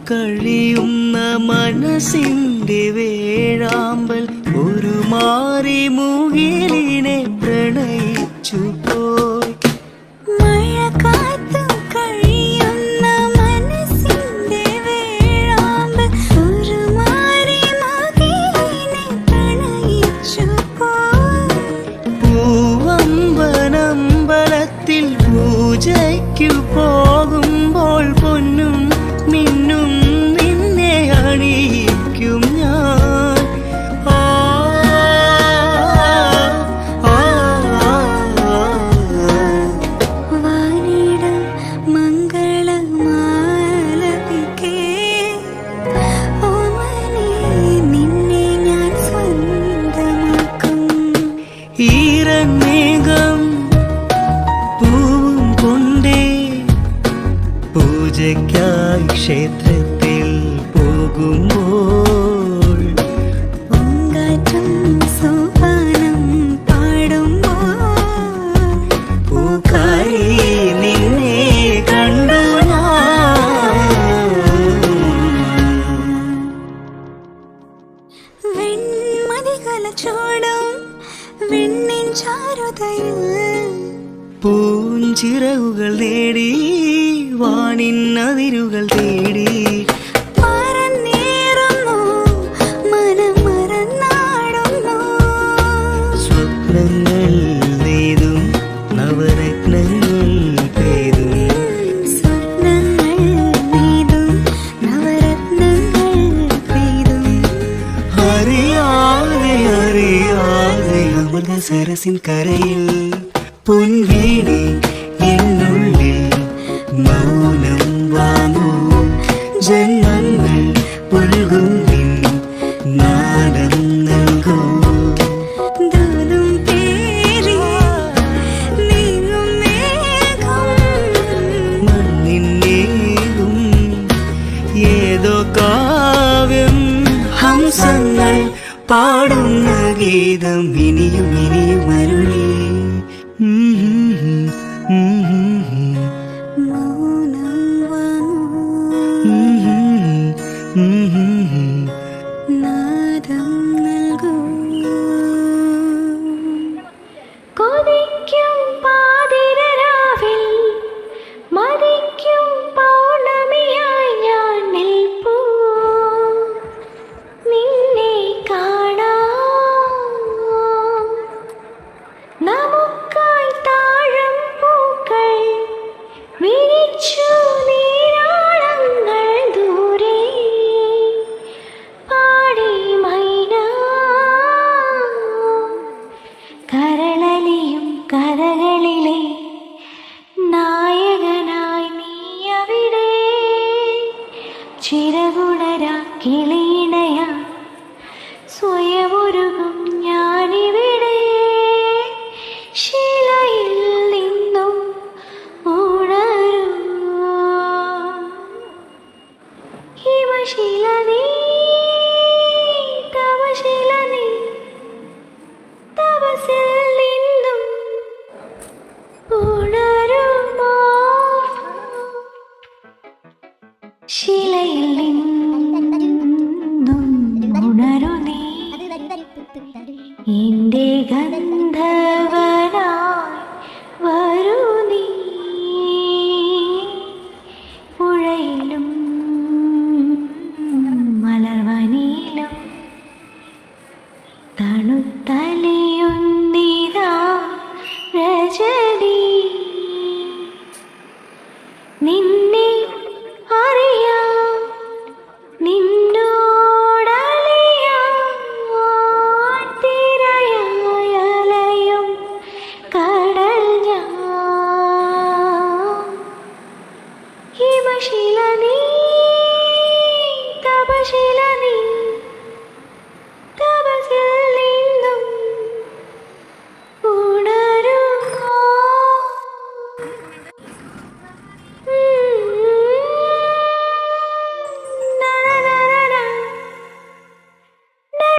കഴിയുന്ന മനസ്സിന്റെ വേഴാമ്പൽ ഒരു മാറി മുകിലിനെ പ്രണയിച്ചു പോയി. മഴ കാത്തു കഴിയുന്ന മനസ്സിന്റെ വേഴാമ്പൽ ഒരു മാറി മുകിലിനെ പ്രണയിച്ചു പോയി. പൂവമ്പനമ്പലത്തിൽ പൂജയ്ക്കു പോകുമ്പോൾ പൊന്നും മിന്നും നിന്നെ അണിയിക്കും ഞാൻ. വാനിടം മംഗളമാലപിക്കേ ഓമനേ നിന്നെ ഞാൻ സ്വന്തമാക്കും. ഈറന്മേഘം പൂവും കൊണ്ടേ പൂജയ്ക്കായി ക്ഷേത്രത്തിൽ പോകുമ്പോൾ പൂങ്കാറ്റും സോപാനം പാടുമ്പോൾ പൂക്കാരി നിന്നെ കണ്ടു വെൺമതികല ചൂടും വെണ്ണിൻ ചാരുതയിൽ പൂഞ്ചിറകുകൾ നേടി വാനിൻ അതിരുകൾ തേടി പറന്നേറുന്നു മനം മറന്നാടുന്നു. സ്വപ്നങ്ങൾ നെയ്തും നവരത്നങ്ങൾ പെയ്തും സ്വപ്നങ്ങൾ നെയ്തും നവരത്നങ്ങൾ പെയ്തും അറിയാതെ അറിയാതെ അമൃത സരസിൻ കരയിൽ പൊൻവീണി എന്നുള്ളിൽ മൗനം വാങ്ങൂ. ജന്മങ്ങൾ പുൽകും നിൻ നാദം നൽകൂ. ദൂതും പേറി നീങ്ങും മേഘം മണ്ണിന്നേകും ഏതോ കാവ്യം ഹംസങ്ങൾ പാടുന്ന ഗീതം ഇനിയും ഇനിയും അരുളി. മൗനം വാങ്ങൂ നാദം നൽകൂ. കൊതിക്കും പാതിരരാവിൽ മതിക്കും പൗർണമിയായി ഞാൻ നിൽപ്പൂ. നിന്നെ കാണാം നമുക്കായി താഴം പൂക്കൾ വിരിച്ചു നീരാളങ്ങൾ ദൂരെ പാടി മൈന കരളലിയും കരകൾ